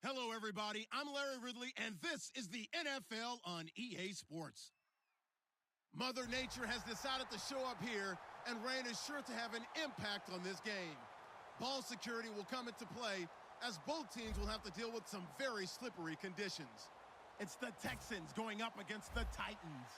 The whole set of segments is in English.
Hello, everybody. I'm Larry Ridley, and this is the NFL on EA Sports. Mother Nature has decided to show up here, and rain is sure to have an impact on this game. Ball security will come into play, as both teams will have to deal with some very slippery conditions. It's the Texans going up against the Titans.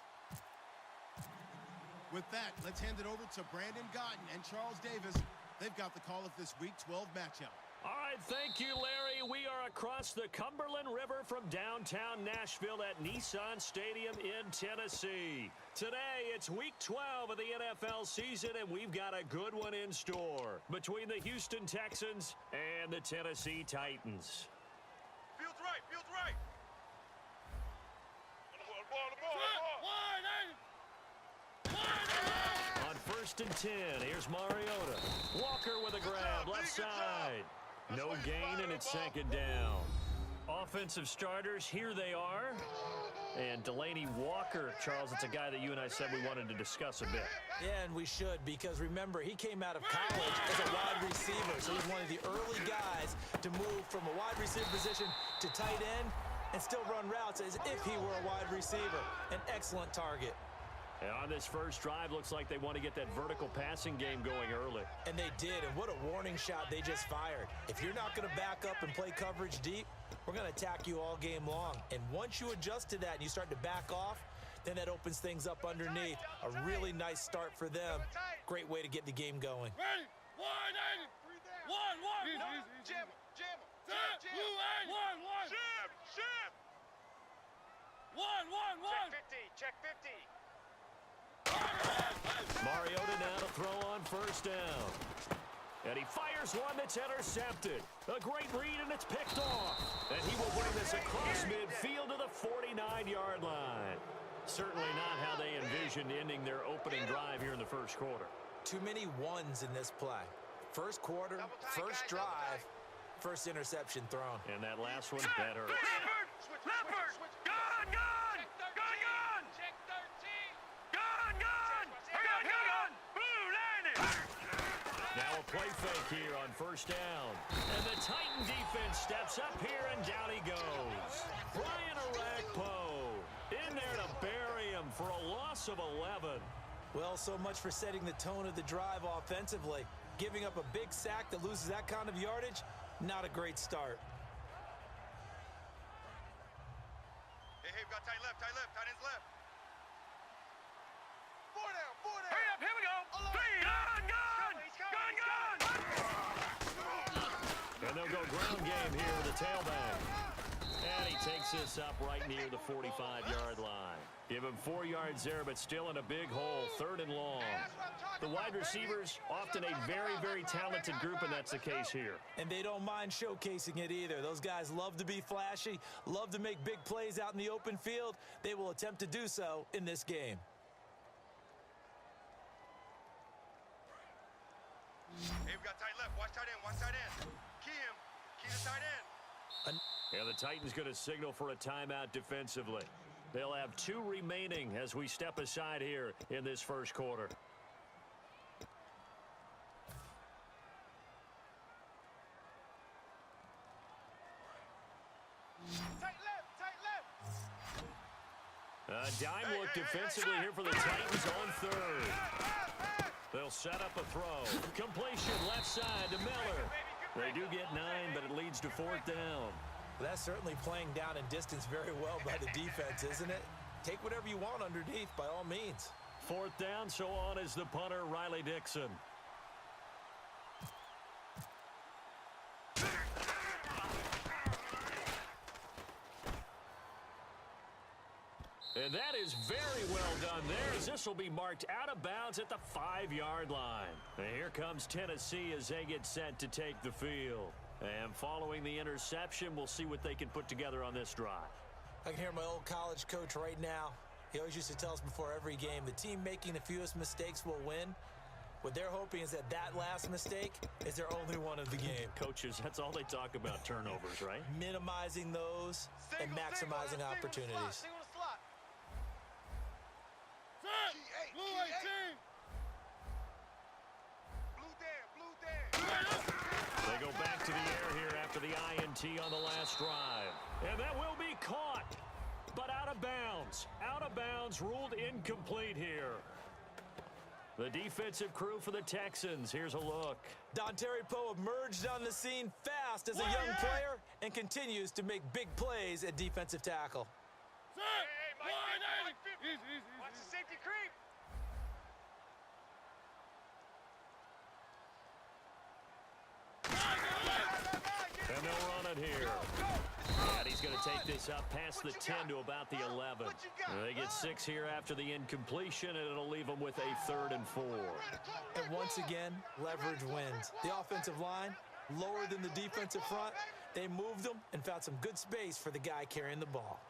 With that, let's hand it over to Brandon Gotten and Charles Davis. They've got the call of this Week 12 matchup. All right, thank you, Larry. We are across the Cumberland River from downtown Nashville at Nissan Stadium in Tennessee. Today, it's Week 12 of the NFL season, and we've got a good one in store between the Houston Texans and the Tennessee Titans. Field's right, field's right. On 1st and 10, here's Mariota. Walker with a grab, left side. No gain, and it's second down. Offensive starters, here they are. And Delaney Walker, Charles, it's a guy that you and I said we wanted to discuss a bit. Yeah, and we should, because remember, he came out of college as a wide receiver, so he's one of the early guys to move from a wide receiver position to tight end and still run routes as if he were a wide receiver. An excellent target. And on this first drive, looks like they want to get that vertical passing game going early. And they did, and what a warning shot they just fired. If you're not going to back up and play coverage deep, we're going to attack you all game long. And once you adjust to that and you start to back off, then that opens things up underneath. A really nice start for them. Great way to get the game going. Ready? 180. One. Jam him. Jam. One. Check 50. Mariota now to throw on first down. And he fires one that's intercepted. A great read, and it's picked off. And he will bring this across midfield to the 49-yard line. Certainly not how they envisioned ending their opening drive here in the first quarter. Too many ones in this play. First quarter, first drive, first interception thrown. And that last one, that hurt. Leopard! Gun! Check 13! Gun! Blue landing! Now a play fake here on first down. And the Titan defense steps up here, and down he goes. Brian Orakpo in there to bury him for a loss of 11. Well, so much for setting the tone of the drive offensively. Giving up a big sack that loses that kind of yardage, not a great start. Hey, we got tight left, tight ends left. Four down. Hurry up, here we go. Gun! And they'll go ground game here with the tailback. And he takes this up right near the 45-yard line. Give him 4 yards there, but still in a big hole, 3rd and long. The wide receivers, often a very, very talented group, and that's the case here. And they don't mind showcasing it either. Those guys love to be flashy, love to make big plays out in the open field. They will attempt to do so in this game. Hey, we got tight left. Watch tight end. One tight end. Key the tight end. And the Titans going to signal for a timeout defensively. They'll have 2 remaining as we step aside here in this first quarter. Tight left. A dime look defensively here for the Titans on 3rd. They'll set up a throw. Completion left side to Miller. They do get 9, but it leads to 4th down. Well, that's certainly playing down in distance very well by the defense, isn't it? Take whatever you want underneath, by all means. 4th down, so on is the punter, Riley Dixon. And that is very well done there, as this will be marked out of bounds at the 5-yard line. And here comes Tennessee as they get set to take the field. And following the interception, we'll see what they can put together on this drive. I can hear my old college coach right now. He always used to tell us before every game, the team making the fewest mistakes will win. What they're hoping is that last mistake is their only one of the game. Coaches, that's all they talk about, turnovers, right? Minimizing those and maximizing opportunities. Single to slot. Blue 18. Blue down. They go back to the air here after the INT. PAT on the last drive. And that will be caught, but out of bounds. Out of bounds, ruled incomplete here. The defensive crew for the Texans. Here's a look. Dontari Poe emerged on the scene fast as a young player and continues to make big plays at defensive tackle. Watch the safety creep. And they'll run it here. And he's going to take this up past the 10 to about the 11. They get 6 here after the incompletion, and it'll leave them with a 3rd and 4. And once again, leverage wins. The offensive line, lower than the defensive front. They moved them and found some good space for the guy carrying the ball.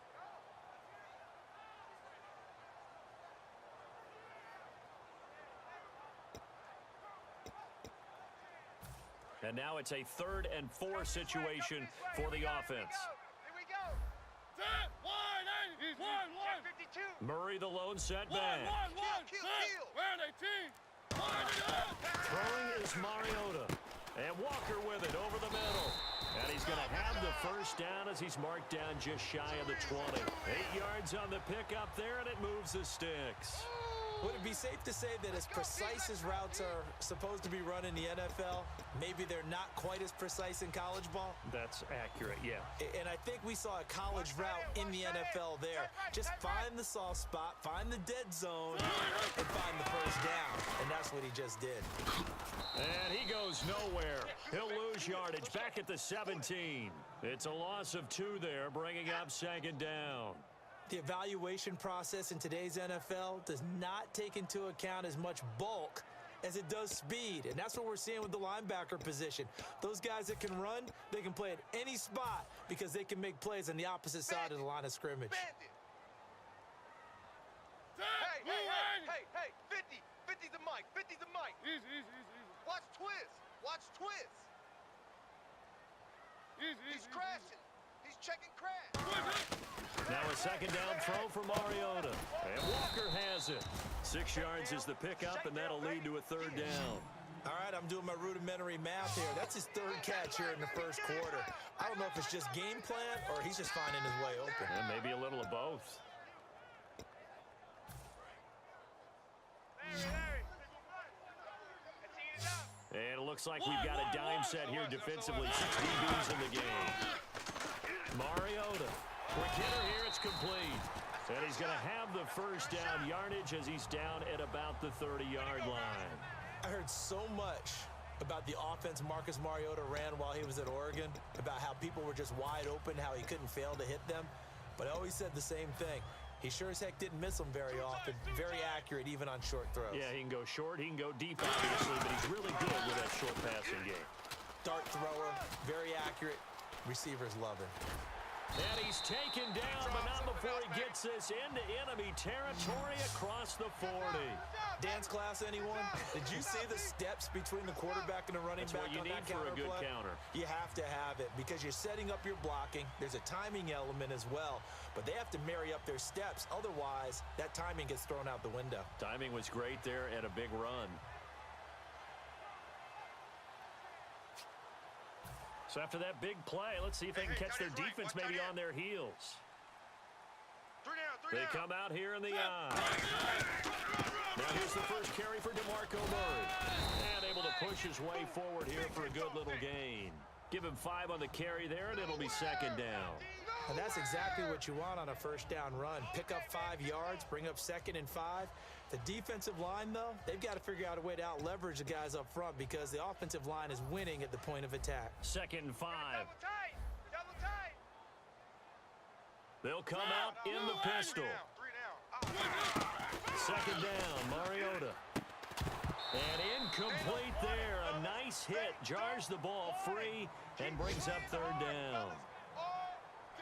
And now it's a 3rd and 4 situation for the offense. Here we go. Set, one, 52. Murray the lone setback. Kill. Round 18. Throwing is Mariota. And Walker with it over the middle. And he's going to have the first down as he's marked down just shy of the 20. 8 yards on the pickup there, and it moves the sticks. Would it be safe to say that as precise as routes are supposed to be run in the NFL, maybe they're not quite as precise in college ball? That's accurate, yeah. And I think we saw a college route in the NFL there. Just find the soft spot, find the dead zone, and find the first down. And that's what he just did. And he goes nowhere. He'll lose yardage back at the 17. It's a loss of 2 there, bringing up 2nd down. The evaluation process in today's NFL does not take into account as much bulk as it does speed. And that's what we're seeing with the linebacker position. Those guys that can run, they can play at any spot because they can make plays on the opposite side of the line of scrimmage. Hey, 50. 50's the mic. 50's the mic. Easy. Watch twist. He's crashing. He's checking crash. Now a 2nd down throw for Mariota. And Walker has it. 6 yards is the pickup, and that'll lead to a 3rd down. All right, I'm doing my rudimentary math here. That's his 3rd catch here in the first quarter. I don't know if it's just game plan or he's just finding his way open. And maybe a little of both. And it looks like we've got a dime set here defensively. 6 DBs in the game. Mariota. Quick hitter here, it's complete. And he's going to have the first down yardage as he's down at about the 30-yard line. I heard so much about the offense Marcus Mariota ran while he was at Oregon, about how people were just wide open, how he couldn't fail to hit them. But I always said the same thing. He sure as heck didn't miss them very often. Very accurate even on short throws. Yeah, he can go short, he can go deep, obviously, but he's really good with that short passing game. Dart thrower, very accurate. Receivers love him. And he's taken down, but not before he gets this into enemy territory across the 40. Dance class, anyone? Did you see the steps between the quarterback and the running back on that counter play? That's what you need for a good counter. You have to have it because you're setting up your blocking. There's a timing element as well, but they have to marry up their steps. Otherwise, that timing gets thrown out the window. Timing was great there at a big run. So after that big play, let's see if they can catch their defense maybe on their heels. They come out here in the eye. Now here's the first carry for DeMarco Murray. And able to push his way forward here for a good little gain. Give him 5 on the carry there, and it'll be 2nd down. And that's exactly what you want on a first down run. Pick up 5 yards, bring up 2nd and 5. The defensive line, though, they've got to figure out a way to out-leverage the guys up front because the offensive line is winning at the point of attack. 2nd and 5. Double tight. They'll come out in the pistol. 2nd down, Mariota. And incomplete there. A nice hit. Jars the ball free and brings up 3rd down.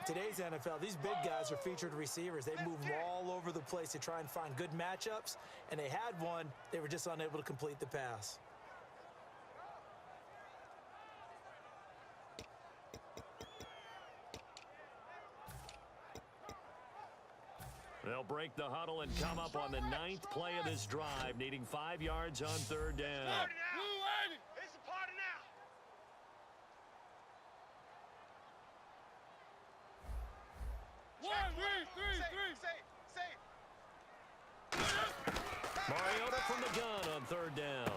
Today's NFL, these big guys are featured receivers. They move all over the place to try and find good matchups, and they had one. They were just unable to complete the pass. They'll break the huddle and come up on the 9th play of this drive, needing 5 yards on 3rd down. It's a party now. from the gun on third down.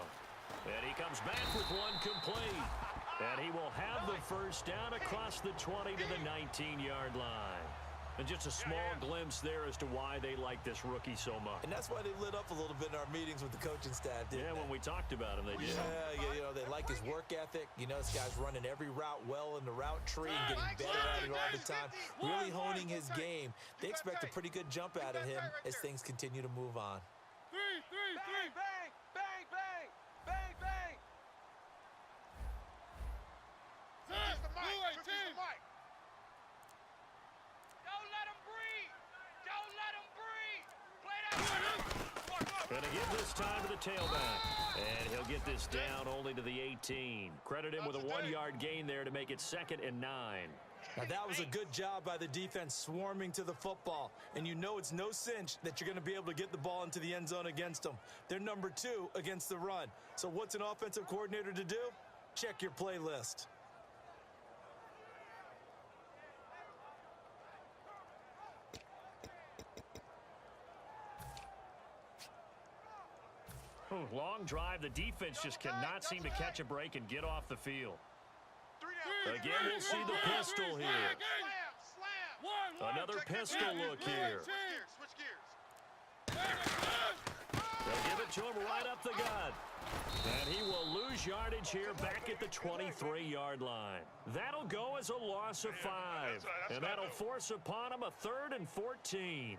And he comes back with one complete. And he will have the first down across the 20 to the 19-yard line. And just a small glimpse there as to why they like this rookie so much. And that's why they lit up a little bit in our meetings with the coaching staff, didn't they? When we talked about him, they did. Yeah, you know, they like his work ethic. You know, this guy's running every route well in the route tree and getting better at it all the time. Really honing his game. They expect a pretty good jump out of him as things continue to move on. Bang, bang, bang, bang, bang, bang. Switch the mic, switch the mic. Don't let him breathe. Don't let him breathe. Play that. Going to give this time to the tailback. And he'll get this down only to the 18. Credit him with a 1-yard gain there to make it 2nd and 9. Now, that was a good job by the defense swarming to the football. And you know it's no cinch that you're going to be able to get the ball into the end zone against them. They're number 2 against the run. So what's an offensive coordinator to do? Check your playlist. Long drive. The defense just cannot seem to catch a break and get off the field. Again, we'll see the pistol here. Another pistol look here. Switch gears. They'll give it to him right up the gut. And he will lose yardage here back at the 23-yard line. That'll go as a loss of 5. And that'll force upon him a 3rd and 14.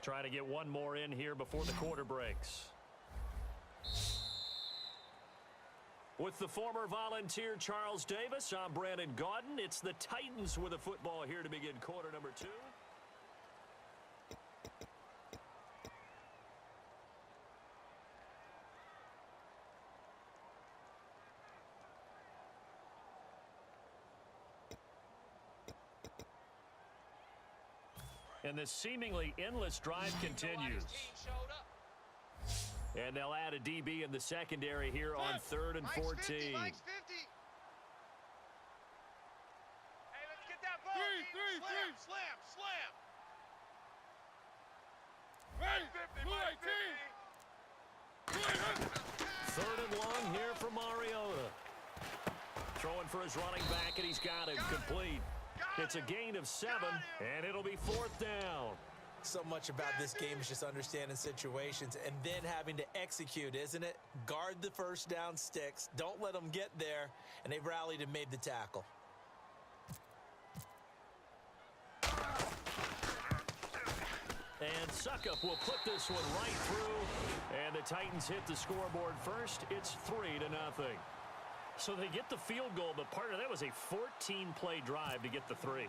Try to get one more in here before the quarter breaks. With the former Volunteer Charles Davis, I'm Brandon Gaudin. It's the Titans with a football here to begin quarter number 2. And this seemingly endless drive continues. And they'll add a DB in the secondary here on 3rd and 14. Hey, let's get that ball. Slam. Third and long here for Mariota. Throwing for his running back, and he's got him complete. It's a gain of 7, and it'll be 4th down. So much about this game is just understanding situations and then having to execute, isn't it? Guard the first down sticks. Don't let them get there. And they've rallied and made the tackle. And Suckup will put this one right through. And the Titans hit the scoreboard first. It's 3-0. So they get the field goal, but part of that was a 14-play drive to get the 3.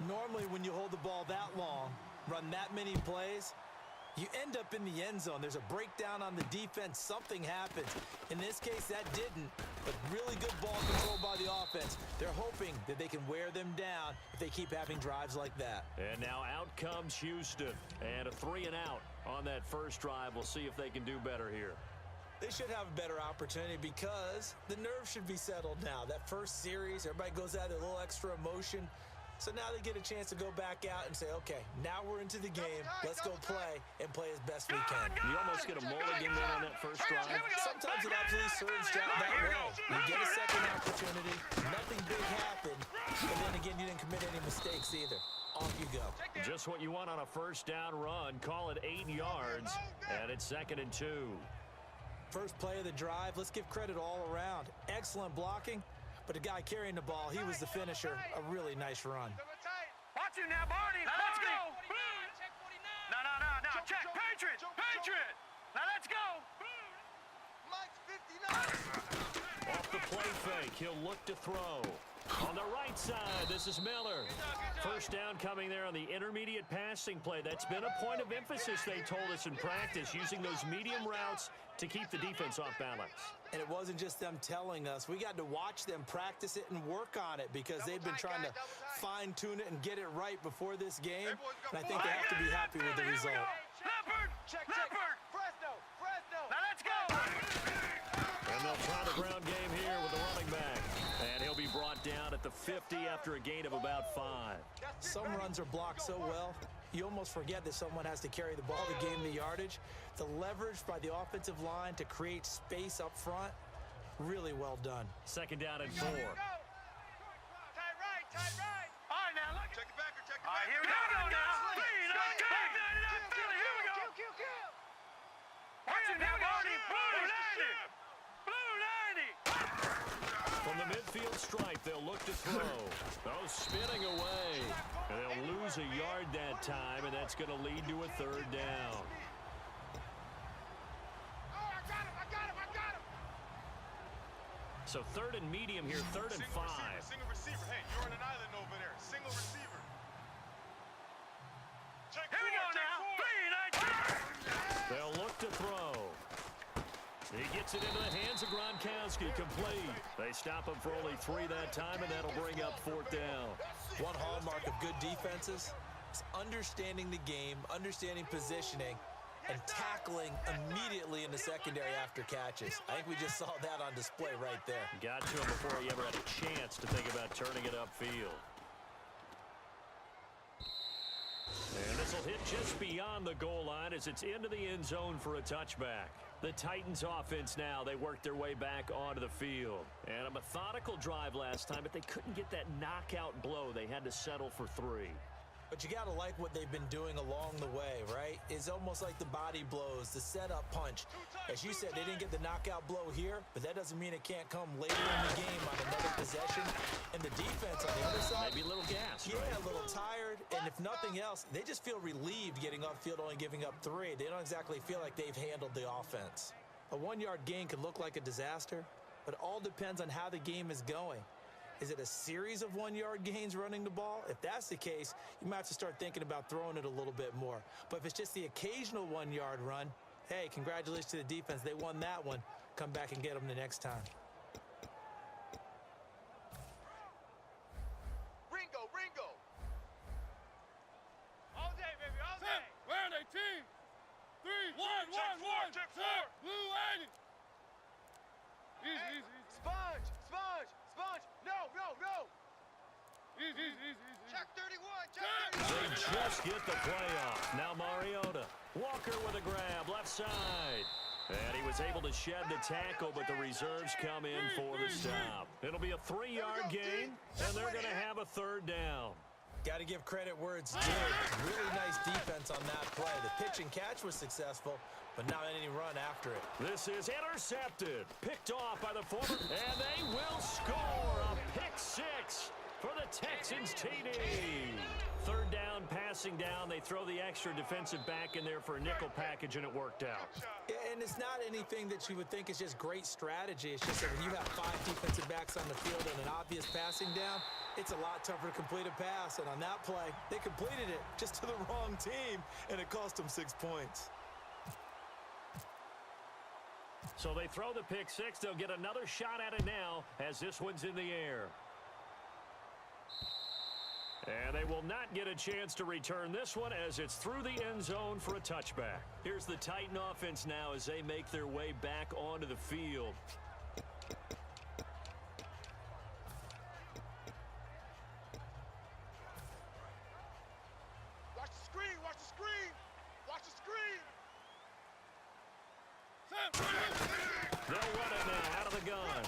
Normally, when you hold the ball that long, run that many plays, you end up in the end zone. There's a breakdown on the defense. Something happens. In this case, that didn't, but really good ball control by the offense. They're hoping that they can wear them down if they keep having drives like that. And now out comes Houston. And a 3-and-out on that first drive. We'll see if they can do better here. They should have a better opportunity because the nerves should be settled now. That first series, everybody goes out with a little extra emotion. So now they get a chance to go back out and say, okay, now we're into the game. Let's go play and play as best we can. You almost get a mulligan there on that first drive. Sometimes it absolutely serves that way. You get a second opportunity, nothing big happened, and then again, you didn't commit any mistakes either. Off you go. Just what you want on a first down run. Call it 8 yards, and it's 2nd and 2. First play of the drive, let's give credit all around. Excellent blocking, but the guy carrying the ball, he was the finisher. A really nice run. Watch you now, Barney. Let's go. No. Check. Patriot. Now let's go. Mike's 59. Off the play fake, he'll look to throw. On the right side, this is Miller. First down coming there on the intermediate passing play. That's been a point of emphasis, they told us in practice, using those medium routes to keep the defense off balance. And it wasn't just them telling us. We got to watch them practice it and work on it because they've been trying to fine-tune it and get it right before this game. And I think they have to be happy with the result. Leopard. Fresno. Now let's go. And they'll try the ground game here. the 50 after a gain of about 5. Some runs are blocked so well, you almost forget that someone has to carry the ball to gain the yardage. The leverage by the offensive line to create space up front, really well done. Second down and 4. Tight right, tight right. All right, now look. Check the backer, check the All right, backer. here we go now. Here we go. Watch it now, Marty. Blue 90. Blue 90. From the midfield stripe, they'll look to throw. Oh, spinning away. And they'll lose a yard that time, and that's going to lead to a third down. I got him. So third and medium here, third and 5. Single receiver. Hey, you're on an island over there. Single receiver. Check Here we go now. 3-19. They'll look to throw. He gets it into the hands of Gronkowski, complete. They stop him for only 3 that time, and that'll bring up fourth down. One hallmark of good defenses is understanding the game, understanding positioning, and tackling immediately in the secondary after catches. I think we just saw that on display right there. Got to him before he ever had a chance to think about turning it upfield. And this will hit just beyond the goal line as it's into the end zone for a touchback. The Titans offense now, they worked their way back onto the field. And a methodical drive last time, but they couldn't get that knockout blow. They had to settle for 3. But you got to like what they've been doing along the way, right? It's almost like the body blows, the setup punch. As you said, they didn't get the knockout blow here, but that doesn't mean it can't come later in the game on another possession. And the defense on the other side, Maybe a little gas, yeah, right? a little tired. And if nothing else, they just feel relieved getting off the field, only giving up 3. They don't exactly feel like they've handled the offense. A 1-yard gain could look like a disaster, but it all depends on how the game is going. Is it a series of 1-yard gains running the ball? If that's the case, you might have to start thinking about throwing it a little bit more. But if it's just the occasional 1-yard run, hey, congratulations to the defense. They won that one. Come back and get them the next time. Ringo. All day, baby, all day. Where are they, team? 3, 1, 1, 1, check 4. Blue 80. Easy. Sponge. No. Easy. Check 31. They just get the play off. Now Mariota. Walker with a grab, left side. And he was able to shed the tackle, but the reserves come in for the stop. It'll be a 3-yard gain, and they're going to have a third down. Got to give credit where it's due. Really nice defense on that play. The pitch and catch was successful, but not any run after it. This is intercepted, picked off by the former, and they will score a pick 6 for the Texans TD. Third down, passing down. They throw the extra defensive back in there for a nickel package, and it worked out. Yeah, and it's not anything that you would think is just great strategy. It's just that when you have 5 defensive backs on the field and an obvious passing down, it's a lot tougher to complete a pass. And on that play, they completed it just to the wrong team, and it cost them 6 points. So they throw the pick 6. They'll get another shot at it now as this one's in the air. And they will not get a chance to return this one as it's through the end zone for a touchback. Here's the Titan offense now as they make their way back onto the field. Watch the screen. They'll run it now out of the gun.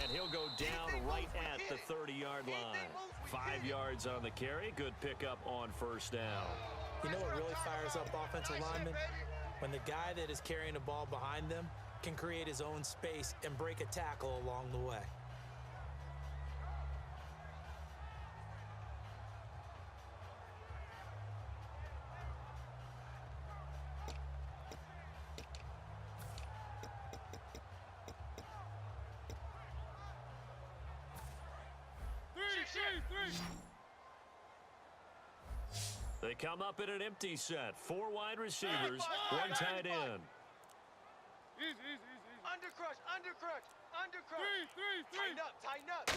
And he'll go down right at the 30-yard line. 5 yards on the carry. Good pickup on first down. You know what really fires up offensive linemen? When the guy that is carrying the ball behind them can create his own space and break a tackle along the way. They come up in an empty set. 4 wide receivers, 1 tight end. Easy. Undercrush. Tighten up.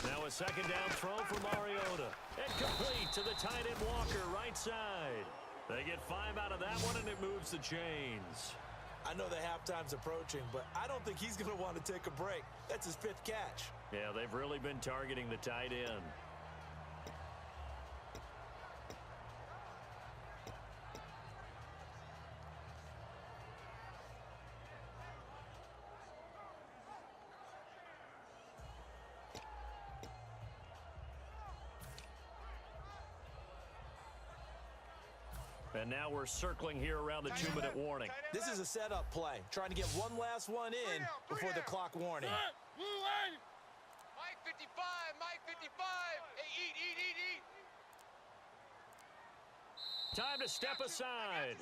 Now a second down throw for Mariota. And complete to the tight end Walker, right side. They get 5 out of that one, and it moves the chains. I know the halftime's approaching, but I don't think he's going to want to take a break. That's his 5th catch. Yeah, they've really been targeting the tight end. And now we're circling here around the 2-minute warning. This is a setup play, trying to get one last one in before the clock warning. Mike 55, Mike 55. Hey, eat. Time to step aside.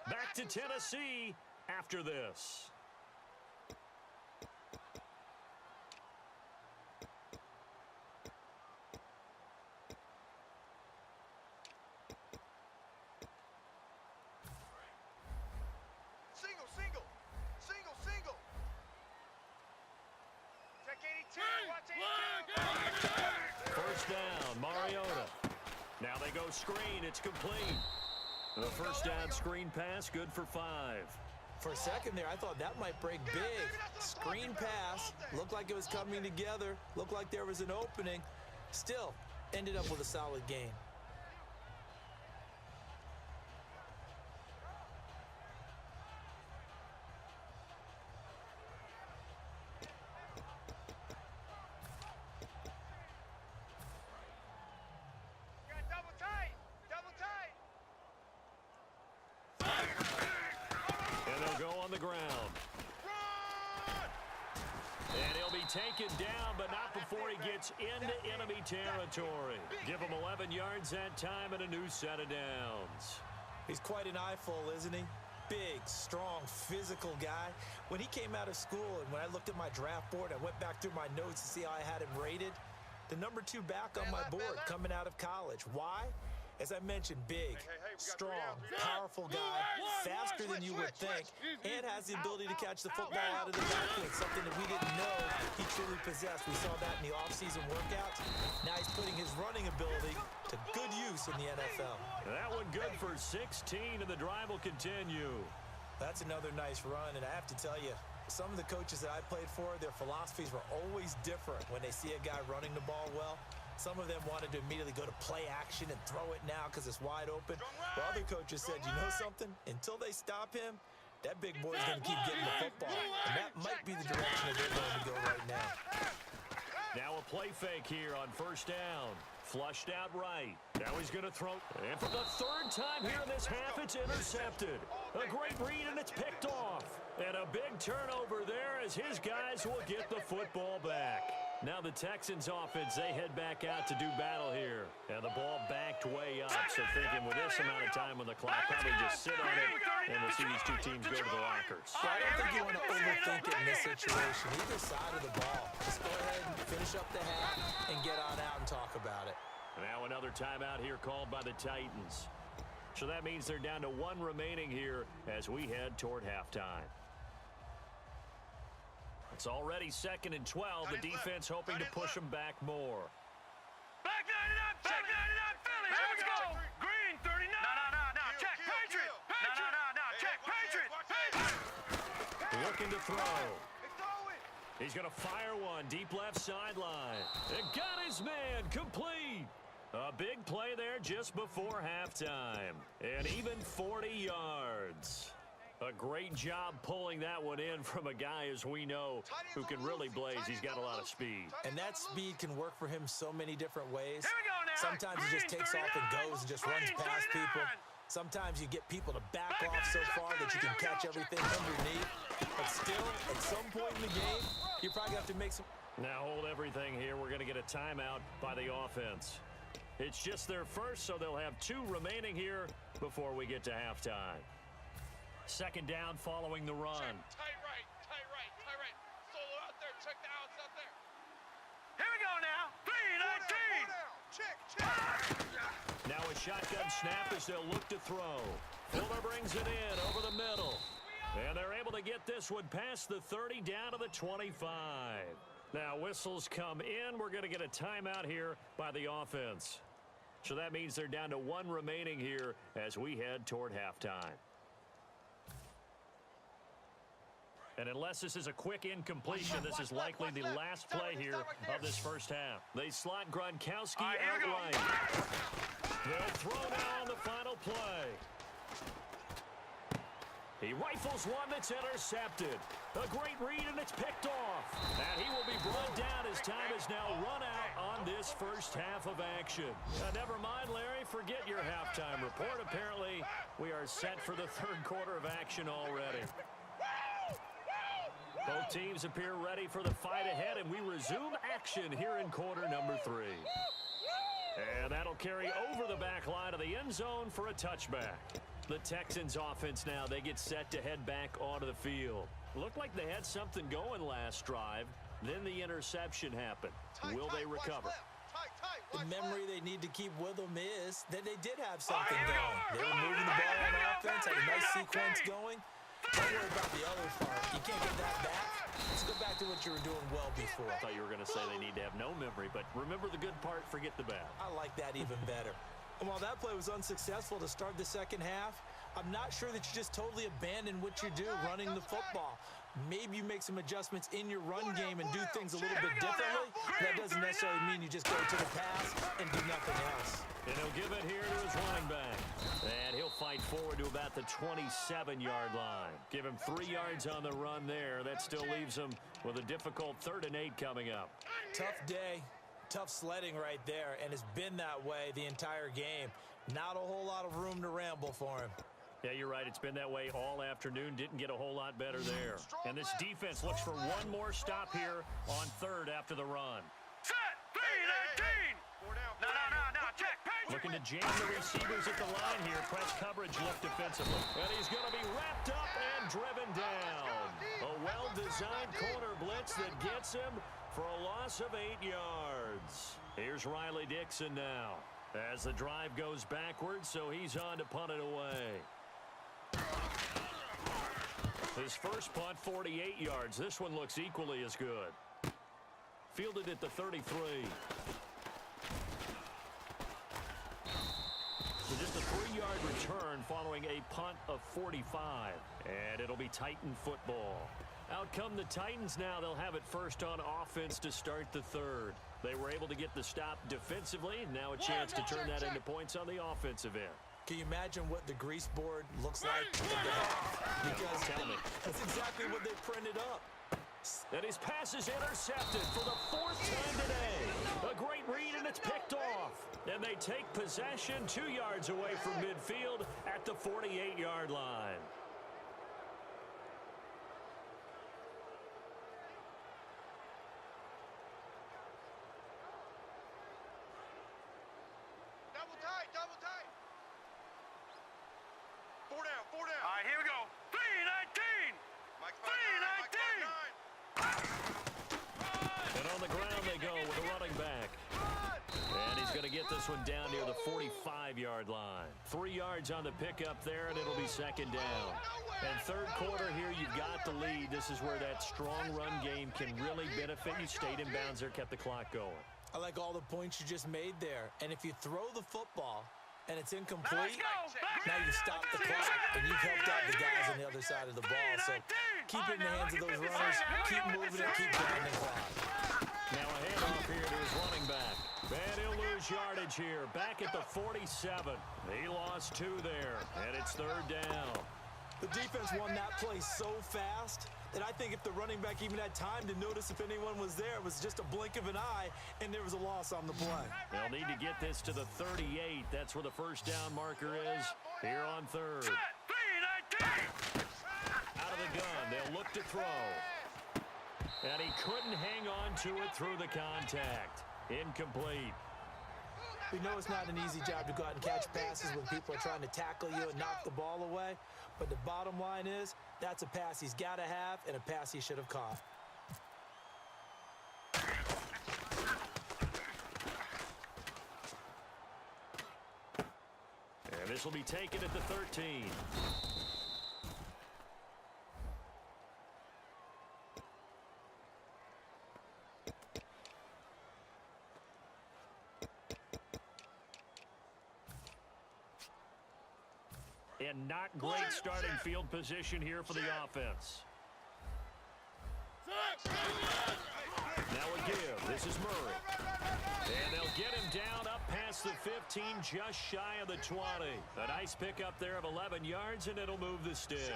Back to Tennessee after this. Single. Check 82, watch 82. First down, Mariota. Now they go screen. It's complete. The first down screen pass, good for 5. For a second there, I thought that might break big. Screen pass. Looked like it was coming together. Looked like there was an opening. Still, ended up with a solid gain. Ground. And he'll be taken down, but not before he gets into enemy territory. Give him 11 yards that time and a new set of downs. He's quite an eyeful, isn't he? Big, strong, physical guy. When he came out of school and when I looked at my draft board, I went back through my notes to see how I had him rated. The number 2 back on my board coming out of college. Why? As I mentioned, big, strong, powerful guy, faster than you would think, and has the ability to catch the football out of the backfield, something that we didn't know he truly possessed. We saw that in the offseason workouts. Now he's putting his running ability to good use in the NFL. That one good for 16, and the drive will continue. That's another nice run, and I have to tell you, some of the coaches that I played for, their philosophies were always different when they see a guy running the ball well. Some of them wanted to immediately go to play action and throw it now because it's wide open. While other coaches said, you know something? Until they stop him, that big boy's going to keep getting the football. And that might be the direction that they're going to go right now. Now a play fake here on first down. Flushed out right. Now he's going to throw. And for the 3rd time here in this half, it's intercepted. A great read, and it's picked off. And a big turnover there as his guys will get the football back. Now the Texans offense, they head back out to do battle here. And the ball backed way up, so thinking with this amount of time on the clock, probably just sit on it, and we'll see these 2 teams go to the lockers. I don't think you want to overthink it in this situation. Either side of the ball. Just go ahead and finish up the half and get on out and talk about it. Now another timeout here called by the Titans. So that means they're down to 1 remaining here as we head toward halftime. It's already 2nd and 12. The defense hoping to push them back more. Back 99, Philly. Let's go. Green 39. No. Check, Patriot. No. Check, Patriot. Looking to throw. He's going to fire one deep left sideline. It got his man complete. A big play there just before halftime. And even 40 yards. A great job pulling that one in from a guy, as we know, who can really blaze. He's got a lot of speed. And that speed can work for him so many different ways. Here we go now. Sometimes he just takes off and goes and just runs past people. Sometimes you get people to back off so far that you can catch everything underneath. But still, at some point in the game, you probably have to make some... Now hold everything here. We're going to get a timeout by the offense. It's just their first, so they'll have 2 remaining here before we get to halftime. 2nd down following the run. Tight right. Solo out there. Check the outs out there. Here we go now. 3-19. Check. Now a shotgun snap as they'll look to throw. Fuller brings it in over the middle. And they're able to get this one past the 30 down to the 25. Now whistles come in. We're going to get a timeout here by the offense. So that means they're down to 1 remaining here as we head toward halftime. And unless this is a quick incompletion, this is likely the last play here of this first half. They slot Gronkowski out right. They'll throw now on the final play. He rifles one that's intercepted. A great read, and it's picked off. And he will be brought down as time is now run out on this first half of action. Never mind, Larry, forget your halftime report. Apparently, we are set for the third quarter of action already. Both teams appear ready for the fight ahead, and we resume action here in quarter number 3. And that'll carry over the back line of the end zone for a touchback. The Texans offense now, they get set to head back onto the field. Looked like they had something going last drive. Then the interception happened. Will they recover? The memory they need to keep with them is that they did have something going. They were moving the ball on offense, had a nice sequence going. Don't worry about the other part. You can't get that back. Let's go back to what you were doing well before. I thought you were going to say they need to have no memory, but remember the good part, forget the bad. I like that even better. And while that play was unsuccessful to start the second half, I'm not sure that you just totally abandon what you do running the football. Maybe you make some adjustments in your run game and do things a little bit differently. That doesn't necessarily mean you just go to the pass and do nothing else. And he'll give it here to his running back. And he'll fight forward to about the 27-yard line. Give him 3 yards on the run there. That still leaves him with a difficult 3rd and 8 coming up. Tough day. Tough sledding right there, and it's been that way the entire game. Not a whole lot of room to ramble for him. Yeah, you're right. It's been that way all afternoon. Didn't get a whole lot better there. And this defense looks for one more stop here on 3rd after the run. Set! 3-19! No, check! Looking to jam the receivers at the line here. Press coverage look defensively. And he's going to be wrapped up and driven down. A well-designed corner blitz that gets him for a loss of 8 yards. Here's Riley Dixon now as the drive goes backwards, so he's on to punt it away. His first punt, 48 yards. This one looks equally as good. Fielded at the 33. So just a 3-yard return following a punt of 45. And it'll be Titan football. Out come the Titans now. They'll have it first on offense to start the 3rd. They were able to get the stop defensively. Now a chance to turn that into points on the offensive end. Can you imagine what the grease board looks like? Because that's exactly what they printed up. And his pass is intercepted for the 4th time today. A great read, and it's picked off. And they take possession 2 yards away from midfield at the 48-yard line. Double tight. 4 down. All right, here we go. 3-19! 3-19! And on the ground they go with a running back. And he's going to get this one down near the 45-yard line. 3 yards on the pickup there, and it'll be 2nd down. And 3rd quarter here, you've got the lead. This is where that strong run game can really benefit you. Stayed in bounds there, kept the clock going. I like all the points you just made there. And if you throw the football and it's incomplete, now you stop the clock and you've helped out the guys on the other side of the ball. So keep it in the hands of those runners, keep moving it, keep grinding clock. Now a handoff here to his running back. And he'll lose yardage here. Back at the 47. He lost 2 there, and it's 3rd down. The defense won that play so fast that I think if the running back even had time to notice if anyone was there, it was just a blink of an eye, and there was a loss on the play. They'll need to get this to the 38. That's where the first down marker is here on 3rd. Out of the gun, they'll look to throw. And he couldn't hang on to it through the contact. Incomplete. We know it's not an easy job to go out and catch passes when people are trying to tackle you and knock the ball away. But the bottom line is, that's a pass he's got to have and a pass he should have caught. And this will be taken at the 13. And not great starting field position here for the offense. Now a give. This is Murray. And they'll get him down up past the 15, just shy of the 20. A nice pickup there of 11 yards, and it'll move the sticks.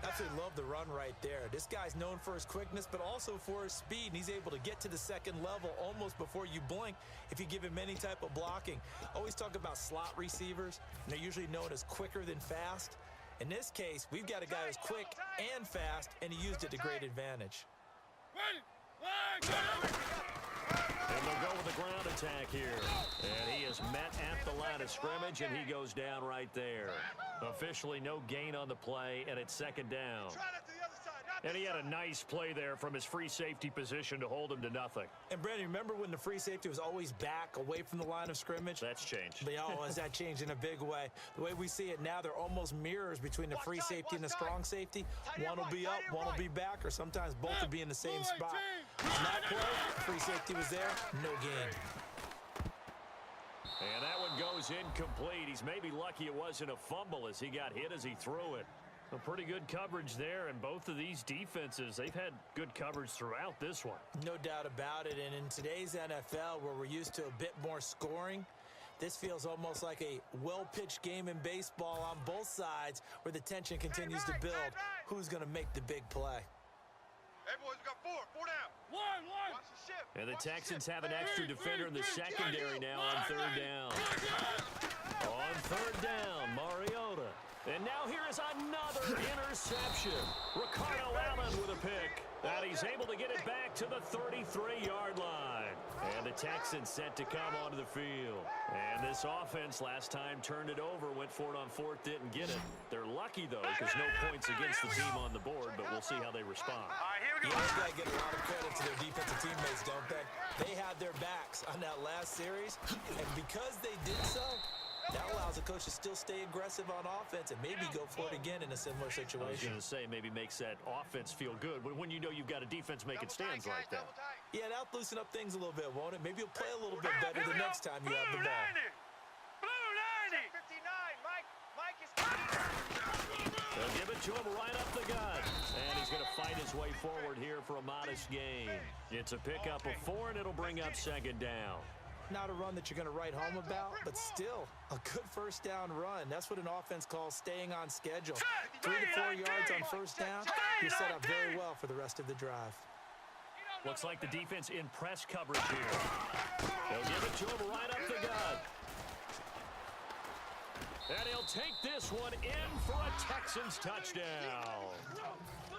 Absolutely love the run right there. This guy's known for his quickness, but also for his speed, and he's able to get to the second level almost before you blink if you give him any type of blocking. Always talk about slot receivers, and they're usually known as quicker than fast. In this case, we've got a guy who's quick and fast, and he used it to great advantage. And they'll go with the ground attack here. And he is met at the line of scrimmage, and he goes down right there. Officially no gain on the play, and it's second down. And he had a nice play there from his free safety position to hold him to nothing. And, Brandon, remember when the free safety was always back away from the line of scrimmage? That's changed. But, has that changed in a big way? The way we see it now, they're almost mirrors between the free safety and the strong safety. One will be up, one will be back, or sometimes both will be in the same spot. On that play, free safety was there, no gain. And that one goes incomplete. He's maybe lucky it wasn't a fumble as he got hit as he threw it. A pretty good coverage there, and both of these defenses, they've had good coverage throughout this one. No doubt about it, and in today's NFL, where we're used to a bit more scoring, this feels almost like a well-pitched game in baseball on both sides where the tension continues to build. Who's going to make the big play? Hey, boys, we got four down. One. Watch the ship. And the Texans have an extra defender in the secondary now on third down. On third down, Mariota. And now here is another interception. Ricardo Allen with a pick. And he's able to get it back to the 33-yard line. And the Texans set to come onto the field. And this offense last time turned it over, went for it on fourth, didn't get it. They're lucky, though, because no points against the team on the board, but we'll see how they respond. All right, here we go. These guys get a lot of credit to their defensive teammates, don't they? They had their backs on that last series, and because they did so, that allows the coach to still stay aggressive on offense and maybe go for it again in a similar I was situation. going to say, maybe makes that offense feel good when you know you've got a defense making stands like that. Yeah, that'll loosen up things a little bit, won't it? Maybe you'll play a little bit better the next time you have the ball. Blue 90. 59, Mike is... They'll give it to him right up the gut. And he's going to fight his way forward here for a modest gain. It's a pickup of 4, and it'll bring up second down. Not a run that you're going to write home about, but still a good first down run. That's what an offense calls staying on schedule. 3 to 4 yards on first down, you're set up very well for the rest of the drive. Looks like the defense in press coverage here. They'll give it to him right up the gut. And he'll take this one in for a Texans touchdown.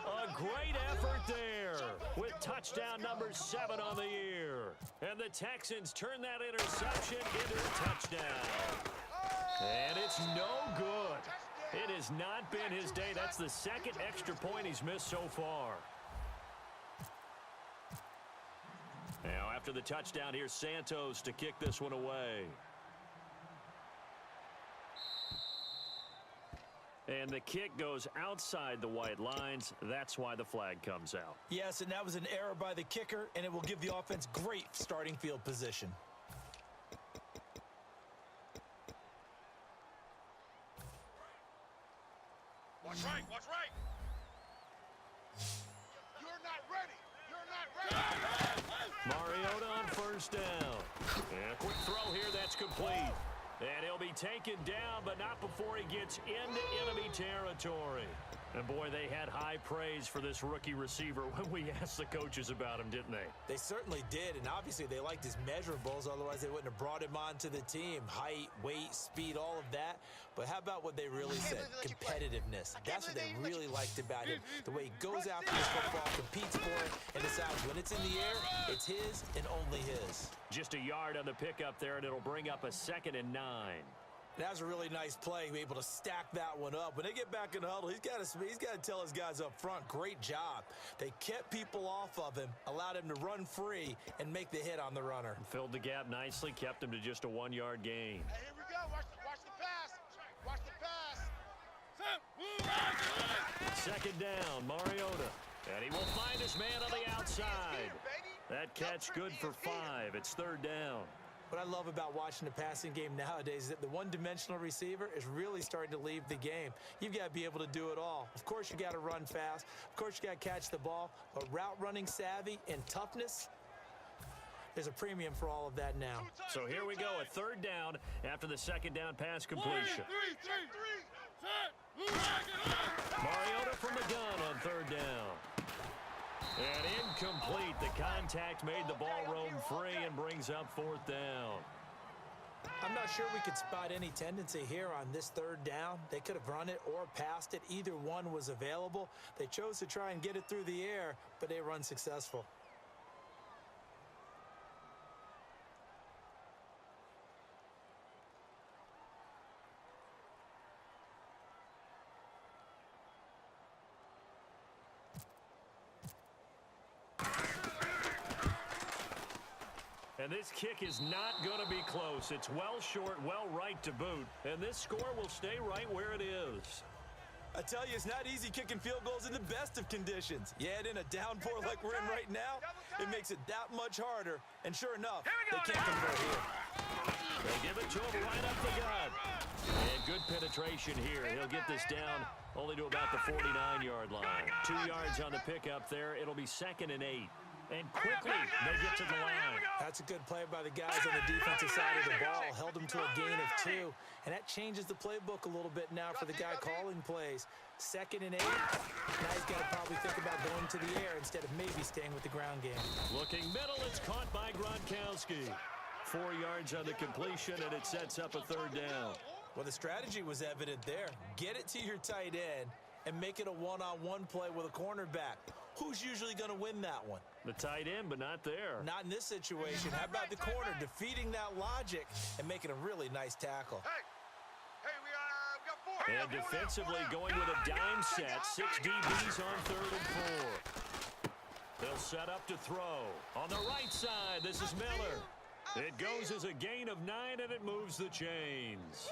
A great effort there with touchdown number 7 on the year. And the Texans turn that interception into a touchdown. And it's no good. It has not been his day. That's the second extra point he's missed so far. Now after the touchdown, here's Santos to kick this one away. And the kick goes outside the white lines. That's why the flag comes out. Yes, and that was an error by the kicker, and it will give the offense great starting field position. Watch right. You're not ready. You're not ready. Mariota on first down. And a quick throw here, that's complete. And he'll be taken down, but not before he gets into enemy territory. And boy, they had high praise for this rookie receiver when we asked the coaches about him, didn't they? They certainly did, and obviously they liked his measurables, otherwise they wouldn't have brought him onto the team. Height, weight, speed, all of that. But how about what they really said? Competitiveness. That's what they really liked about him. The way he goes after his football, competes for it, and decides when it's in the air, it's his and only his. Just a yard on the pickup there, and it'll bring up a 2nd and 9. That was a really nice play, be able to stack that one up. When they get back in the huddle, he's got to tell his guys up front, great job. They kept people off of him, allowed him to run free, and make the hit on the runner. Filled the gap nicely, kept him to just a 1-yard gain. Hey, here we go. Watch the pass. Watch the pass. 2nd down, Mariota. And he will find his man on the outside. That catch good for 5. It's 3rd down. What I love about watching the passing game nowadays is that the one-dimensional receiver is really starting to leave the game. You've got to be able to do it all. Of course, you got to run fast. Of course, you got to catch the ball. But route running savvy and toughness, there's a premium for all of that now. So here we go, a third down after the second down pass completion. Mariota from the gun on third down. And incomplete. The contact made the ball roam free and brings up fourth down. I'm not sure we could spot any tendency here on this third down. They could have run it or passed it. Either one was available. They chose to try and get it through the air, but they were unsuccessful. And this kick is not going to be close. It's well short, well right to boot. And this score will stay right where it is. I tell you, it's not easy kicking field goals in the best of conditions. You add in a downpour like we're in right now, it makes it that much harder. And sure enough, they can't convert here. They give it to him right up the gut. And good penetration here. He'll get this down only to about the 49-yard line. 2 yards on the pickup there. It'll be 2nd and 8. And quickly, they get to the line. That's a good play by the guys on the defensive side of the ball. Held them to a gain of 2. And that changes the playbook a little bit now for the guy calling plays. 2nd and 8. Now he's got to probably think about going to the air instead of maybe staying with the ground game. Looking middle, it's caught by Gronkowski. 4 yards on the completion, and it sets up a third down. Well, the strategy was evident there. Get it to your tight end and make it a one-on-one play with a cornerback. Who's usually going to win that one? The tight end, but not there. Not in this situation. How about the corner defeating that logic and making a really nice tackle? Hey, we got 4. And defensively going with a dime set. 6 DBs on 3rd and 4. They'll set up to throw. On the right side, this is Miller. It goes as a gain of 9, and it moves the chains.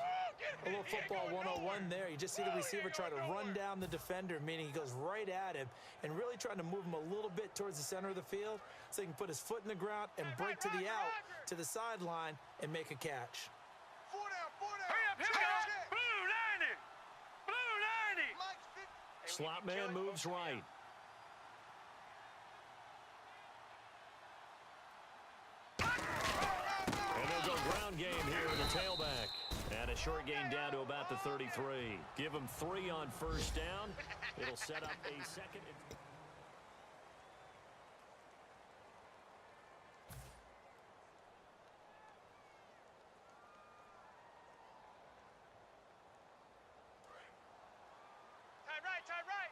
A little football 101 there. You just see the receiver try to run down the defender, meaning he goes right at him and really trying to move him a little bit towards the center of the field so he can put his foot in the ground and break to the out, to the sideline, and make a catch. 4 down. Hurry up, here we go. Blue 90. Blue 90. Slot man moves right. And they'll go ground game here with the tailback. And a short gain down to about the 33. Give them 3 on first down. It'll set up a second. Tight right.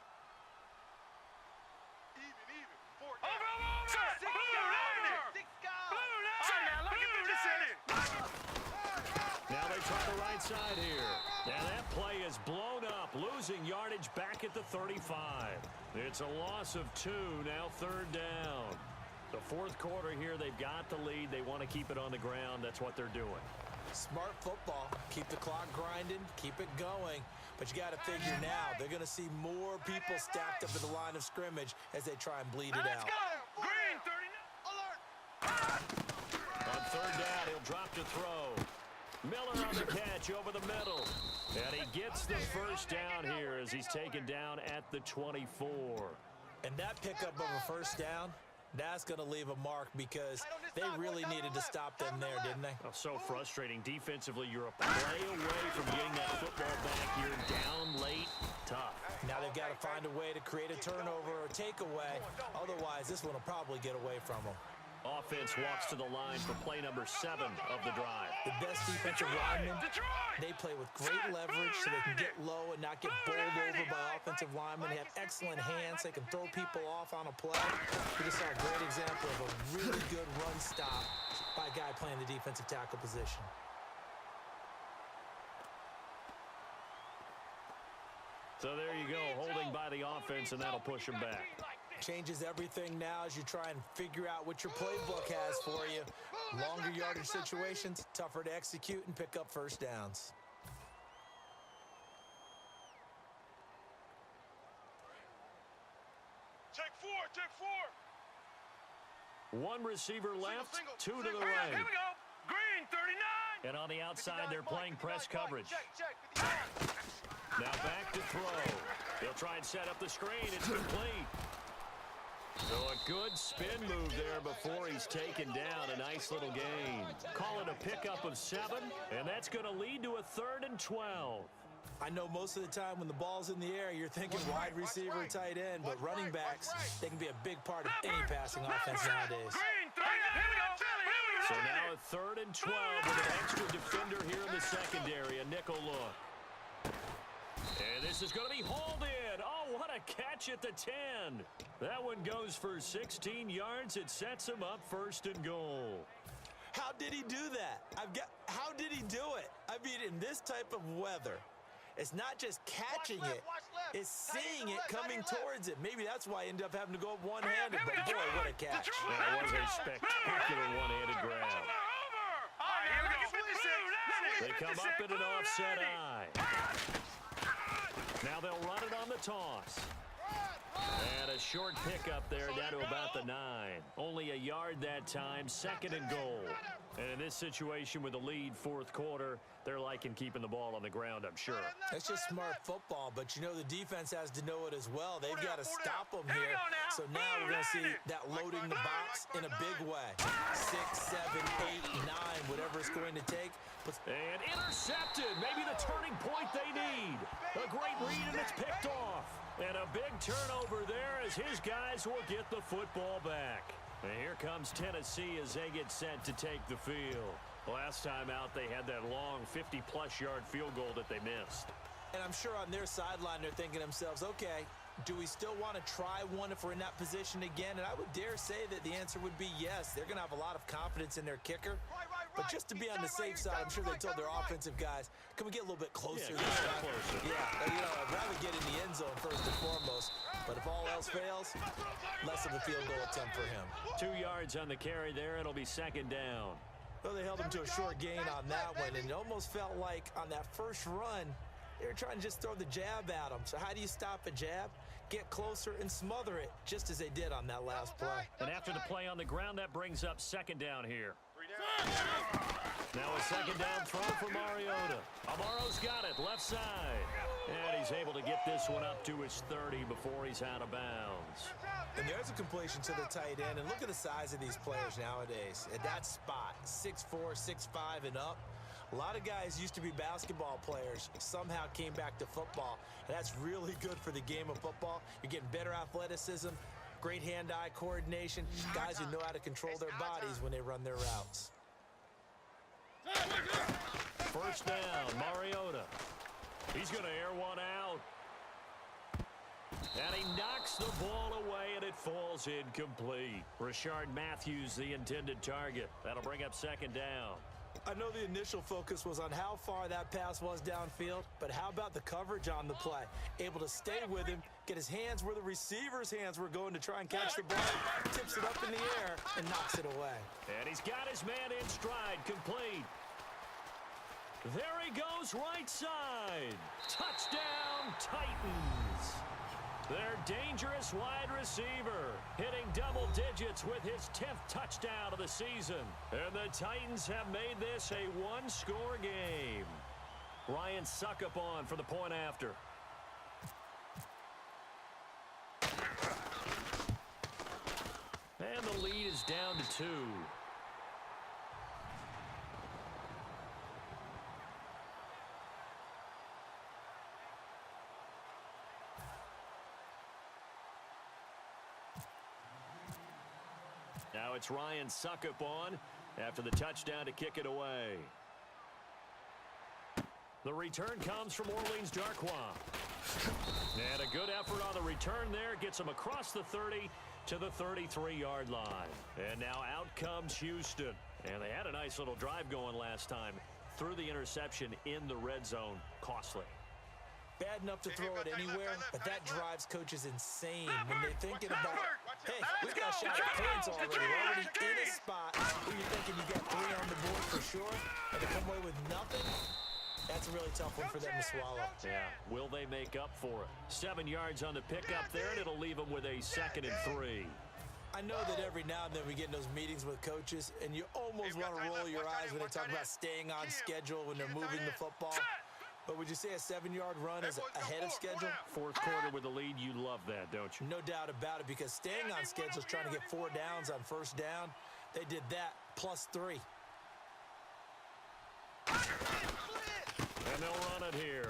Even. 4 down. Over. Blue 90. Blue 90. Now look at the city. Now they try the right side here. And that play is blown up, losing yardage back at the 35. It's a loss of 2, now 3rd down. The 4th quarter here, they've got the lead. They want to keep it on the ground. That's what they're doing. Smart football. Keep the clock grinding, keep it going. But you got to figure now, they're going to see more people stacked up at the line of scrimmage as they try and bleed it Let's out. go. Green 39. On 3rd down, he'll drop to throw. Miller on the catch over the middle. And he gets the first down here as he's taken down at the 24. And that pickup of a first down, that's going to leave a mark because they really needed to stop them there, didn't they? Oh, so frustrating. Defensively, you're a play away from getting that football back. You're down late. Tough. Now they've got to find a way to create a turnover or takeaway. Otherwise, this one will probably get away from them. Offense walks to the line for play number 7 of the drive. The best defensive linemen, they play with great leverage so they can get low and not get bowled over by offensive linemen. They have excellent hands. They can throw people off on a play. We just saw a great example of a really good run stop by a guy playing the defensive tackle position. So there you go, holding by the offense, and that'll push him back. Changes everything now as you try and figure out what your playbook has for you. Longer yardage situations, tougher to execute and pick up first downs. Check 4. 1 receiver left, 2 to the Hurry up, right. here we go. Green And on the outside, they're playing press coverage. Now back to throw. He'll try and set up the screen. It's complete. So a good spin move there before he's taken down. A nice little gain. Call it a pickup of 7, and that's going to lead to a 3rd and 12. I know most of the time when the ball's in the air, you're thinking wide receiver, tight end, but running backs, they can be a big part of any passing offense nowadays. So now a 3rd and 12 with an extra defender here in the secondary, a nickel look. And this is going to be hauled in. Oh, what a catch at the 10. That one goes for 16 yards. It sets him up 1st and goal. How did he do that? How did he do it? I mean, in this type of weather, it's not just catching it, it's seeing it coming towards it. Maybe that's why I ended up having to go up one-handed, but boy, what a catch. That was a spectacular one-handed grab. They come up in an offset eye. Now they'll run it on the toss. And a short pickup there down to about the 9. Only a yard that time, 2nd and goal. And in this situation with the lead 4th quarter, they're liking keeping the ball on the ground, I'm sure. It's just smart football, but you know the defense has to know it as well. They've got to stop them here. So now we're going to see that loading the box in a big way. 6, 7, 8, 9, whatever it's going to take. And intercepted. Maybe the turning point they need. A great read, and it's picked off. And a big turnover there as his guys will get the football back. And here comes Tennessee as they get set to take the field. Last time out, they had that long 50-plus yard field goal that they missed. And I'm sure on their sideline, they're thinking to themselves, okay, do we still want to try one if we're in that position again? And I would dare say that the answer would be yes. They're going to have a lot of confidence in their kicker. But just to be on the safe side, I'm sure they told their offensive guys, can we get a little bit closer this time? Yeah, I'd rather get in the end zone first and foremost. But if all else fails, less of a field goal attempt for him. 2 yards on the carry there. It'll be 2nd down. Well, they held him to a short gain on that one, and it almost felt like on that first run, they were trying to just throw the jab at him. So how do you stop a jab? Get closer and smother it, just as they did on that last play. And after the play on the ground, that brings up 2nd down here. Now a 2nd down throw for Mariota. Amaro's got it, left side. And he's able to get this one up to his 30 before he's out of bounds. And there's a completion to the tight end. And look at the size of these players nowadays. At that spot, 6'4", 6'5", and up. A lot of guys used to be basketball players, somehow came back to football. And that's really good for the game of football. You're getting better athleticism, great hand-eye coordination, guys who know how to control their bodies when they run their routes. 1st down, Mariota. He's going to air one out. And he knocks the ball away, and it falls incomplete. Rashard Matthews, the intended target. That'll bring up 2nd down. I know the initial focus was on how far that pass was downfield, but how about the coverage on the play? Able to stay with him, get his hands where the receiver's hands were going to try and catch the ball, tips it up in the air, and knocks it away. And he's got his man in stride, complete. There he goes, right side. Touchdown, Titans. Their dangerous wide receiver hitting double digits with his 10th touchdown of the season. And the Titans have made this a one-score game. Ryan Suckup on for the point after. And the lead is down to 2. Now it's Ryan Suckup on after the touchdown to kick it away. The return comes from Orleans Darkwa. And a good effort on the return there. Gets him across the 30 to the 33-yard line. And now out comes Houston. And they had a nice little drive going last time. Threw the interception in the red zone. Costly. Bad enough to throw it anywhere, but that drives coaches insane when they're thinking about, hey, we've got a shot at points already. We're already in a spot where you're thinking you got 3 on the board for sure, and to come away with nothing, that's a really tough one for them to swallow. Yeah, will they make up for it? 7 yards on the pickup there, and it'll leave them with a 2nd and 3. I know that every now and then we get in those meetings with coaches, and you almost want to roll your eyes when they talk about staying on schedule when they're moving the football. But would you say a 7-yard run is ahead of schedule? Fourth quarter with the lead, you love that, don't you? No doubt about it, because staying on schedule is trying to get 4 downs on first down. They did that plus 3. And they'll run it here.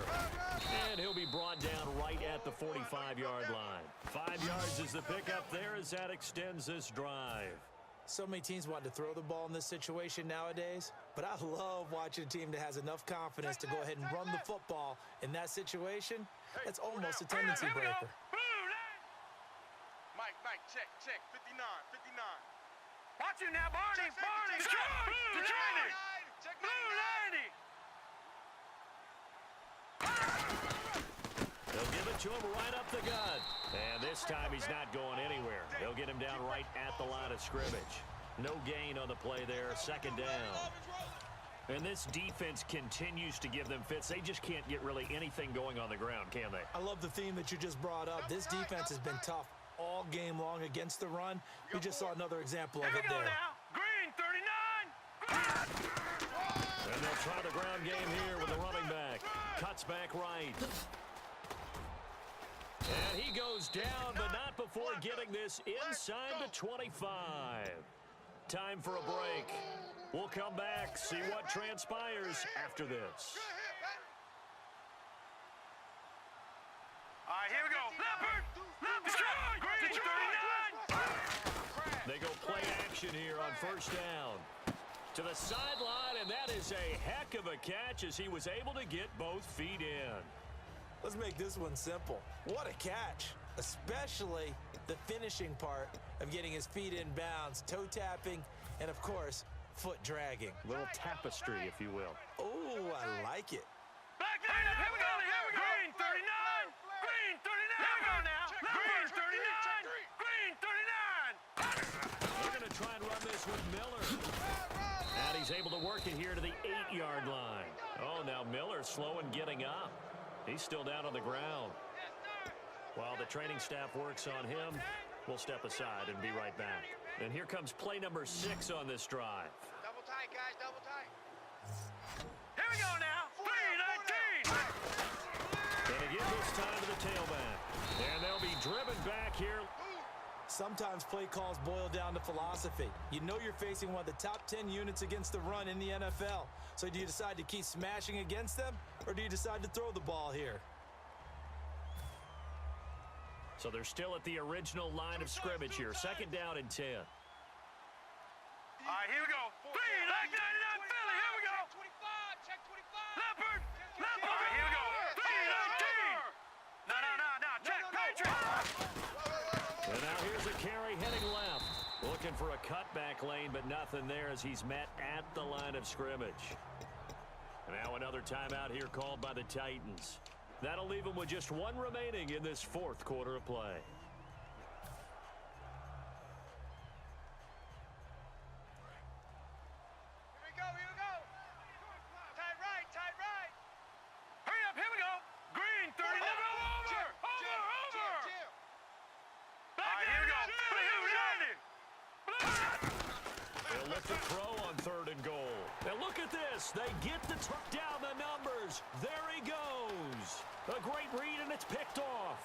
And he'll be brought down right at the 45-yard line. 5 yards is the pickup there as that extends this drive. So many teams want to throw the ball in this situation nowadays, but I love watching a team that has enough confidence to go ahead and run the football in that situation. That's almost a tendency breaker. Mike, check, 59. Watch you now, Barney. Blue 90. They'll give it to him right up the gut. And this time he's not going anywhere. They'll get him down right at the line of scrimmage. No gain on the play there, second down. And this defense continues to give them fits. They just can't get really anything going on the ground, can they? I love the theme that you just brought up. This defense has been tough all game long against the run. We just saw another example of it there. Now. Green 39. And they'll try the ground game here with the running back. Cuts back right. And he goes down, but not before getting this inside the 25. Time for a break. We'll come back, see what transpires after this. All right, here we go. Leopard! Green 39! They go play action here on first down. To the sideline, and that is a heck of a catch as he was able to get both feet in. Let's make this one simple. What a catch, especially the finishing part of getting his feet in bounds, toe tapping, and of course, foot dragging. Little tapestry, if you will. Oh, I like it. Back there, here we go. Green 39. Green 39. Here we go now. Green 39. Green 39. They're going to try and run this with Miller. And he's able to work it here to the 8-yard line. Oh, now Miller's slow in getting up. He's still down on the ground. While the training staff works on him, we'll step aside and be right back. And here comes play number 6 on this drive. Double tight, guys, double tight. Here we go now. 3-19. Gonna give this time to the tailback. And they'll be driven back here. Sometimes play calls boil down to philosophy. You know you're facing one of the top 10 units against the run in the NFL. So do you decide to keep smashing against them, or do you decide to throw the ball here? So they're still at the original line of scrimmage here. Second down and 10. All right, here we go. 3-99 Philly. Here we go. Check 25. Leopard. All right, here we go. 3-19. No. Check. Patriot. And now here's a carry heading left. Looking for a cutback lane, but nothing there as he's met at the line of scrimmage. Now another timeout here called by the Titans. That'll leave them with just 1 remaining in this 4th quarter of play. Here we go. Tight right. Hurry up, here we go. Green 30. Over. Back here we go. They'll look to throw on 3rd and goal. Now look at this. They get the down the numbers. There he goes. A great read, and it's picked off.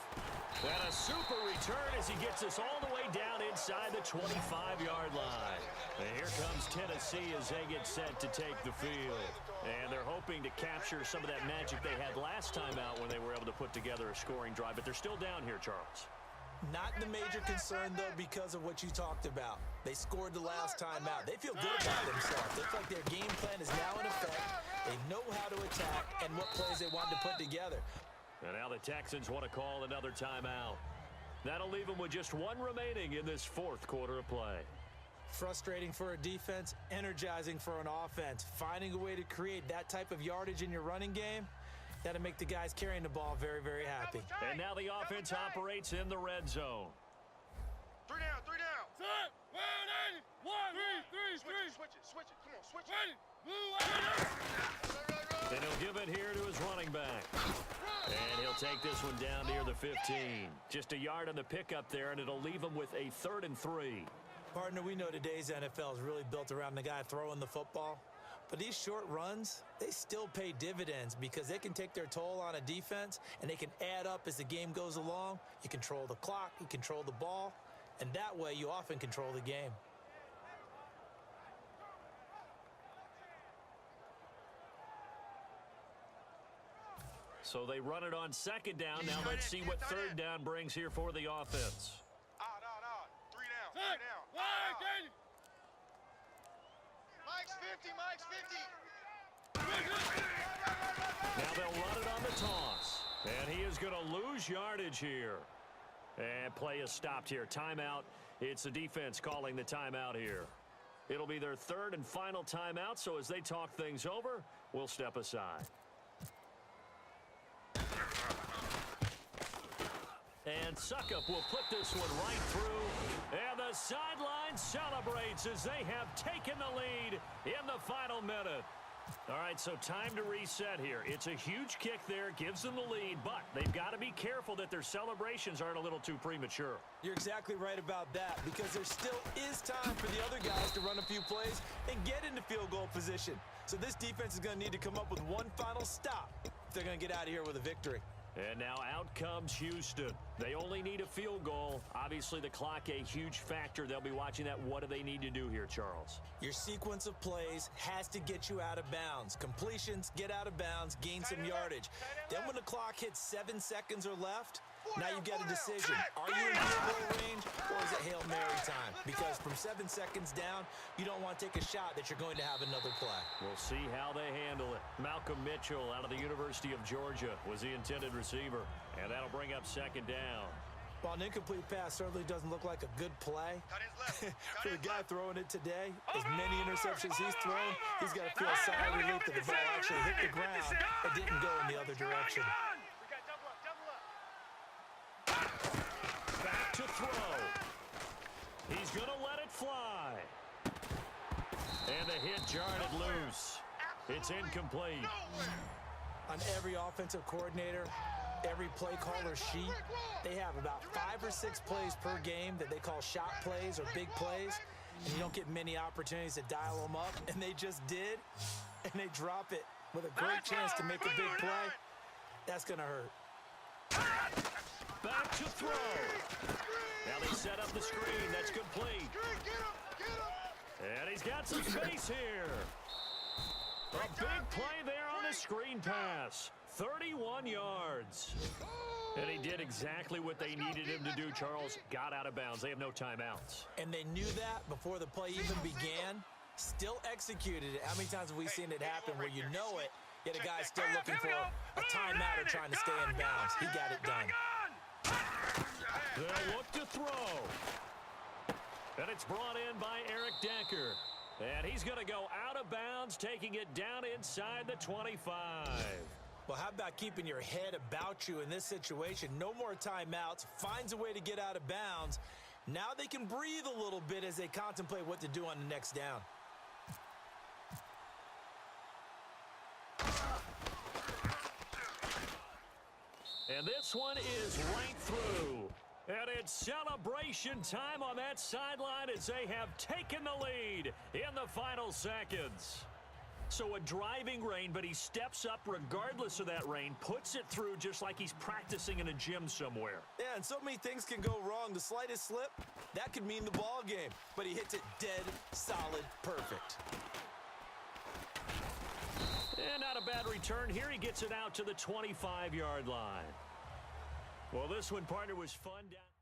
And a super return as he gets us all the way down inside the 25-yard line. And here comes Tennessee as they get set to take the field. And they're hoping to capture some of that magic they had last time out when they were able to put together a scoring drive. But they're still down here, Charles. Not the major concern, though, because of what you talked about. They scored the last time out. They feel good about themselves. They feel like their game plan is now in effect. They know how to attack and what plays they want to put together. And now the Texans want to call another timeout. That'll leave them with just 1 remaining in this 4th quarter of play. Frustrating for a defense, energizing for an offense. Finding a way to create that type of yardage in your running game, that'll make the guys carrying the ball very, very happy. And now the offense operates in the red zone. 3 down. Set. 180. 1, 3. Switch it. Come on, switch it. Ready. Blue 80. And he'll give it here to his running back. And he'll take this one down near the 15. Just a yard on the pickup there, and it'll leave him with a 3rd and 3. Partner, we know today's NFL is really built around the guy throwing the football. But these short runs, they still pay dividends because they can take their toll on a defense, and they can add up as the game goes along. You control the clock, you control the ball, and that way you often control the game. So they run it on 2nd down. Now let's see what 3rd down brings here for the offense. Out. 3 down. 3 Hey, down. why, Katie? Mike's 50. Now they'll run it on the toss. And he is going to lose yardage here. And play is stopped here. Timeout. It's the defense calling the timeout here. It'll be their 3rd and final timeout, so as they talk things over, we'll step aside. And Suckup will put this one right through. And the sideline celebrates as they have taken the lead in the final minute. All right, so time to reset here. It's a huge kick there, gives them the lead, but they've got to be careful that their celebrations aren't a little too premature. You're exactly right about that because there still is time for the other guys to run a few plays and get into field goal position. So this defense is going to need to come up with one final stop if they're going to get out of here with a victory. And now out comes Houston. They only need a field goal. Obviously, the clock a huge factor. They'll be watching that. What do they need to do here, Charles? Your sequence of plays has to get you out of bounds. Completions, get out of bounds, gain some yardage. Then when the clock hits 7 seconds or left, now you've got a decision. Are you in field goal range or is it Hail Mary time? Because from 7 seconds down, you don't want to take a shot that you're going to have another play. We'll see how they handle it. Malcolm Mitchell out of the University of Georgia was the intended receiver. And that'll bring up 2nd down. While an incomplete pass certainly doesn't look like a good play, for the guy throwing it today, as many interceptions he's thrown, he's got to feel a sigh of relief that the ball actually hit the ground and didn't go in the other direction. Back to throw. He's going to let it fly. And the hit jarred it loose. It's incomplete. On every offensive coordinator, every play caller sheet, they have about 5 or 6 plays per game that they call shot plays or big plays, and you don't get many opportunities to dial them up, and they just did, and they drop it with a great chance to make a big play. That's going to hurt. Back to throw. Now they set up the screen. That's complete. And he's got some space here. A big play there on the screen pass. 31 yards. And he did exactly what they needed him to do, Charles. Got out of bounds. They have no timeouts. And they knew that before the play even began. Still executed it. How many times have we seen it happen where you know it, yet a guy's still looking for a timeout or trying to stay in bounds? He got it done. They'll look to throw. And it's brought in by Eric Decker. And he's going to go out of bounds, taking it down inside the 25. Well, how about keeping your head about you in this situation? No more timeouts. Finds a way to get out of bounds. Now they can breathe a little bit as they contemplate what to do on the next down. And this one is right through. And it's celebration time on that sideline as they have taken the lead in the final seconds. So a driving rain, but he steps up regardless of that rain, puts it through just like he's practicing in a gym somewhere. Yeah, and so many things can go wrong. The slightest slip, that could mean the ball game. But he hits it dead, solid, perfect. And not a bad return here. He gets it out to the 25-yard line. Well, this one, partner, was fun down.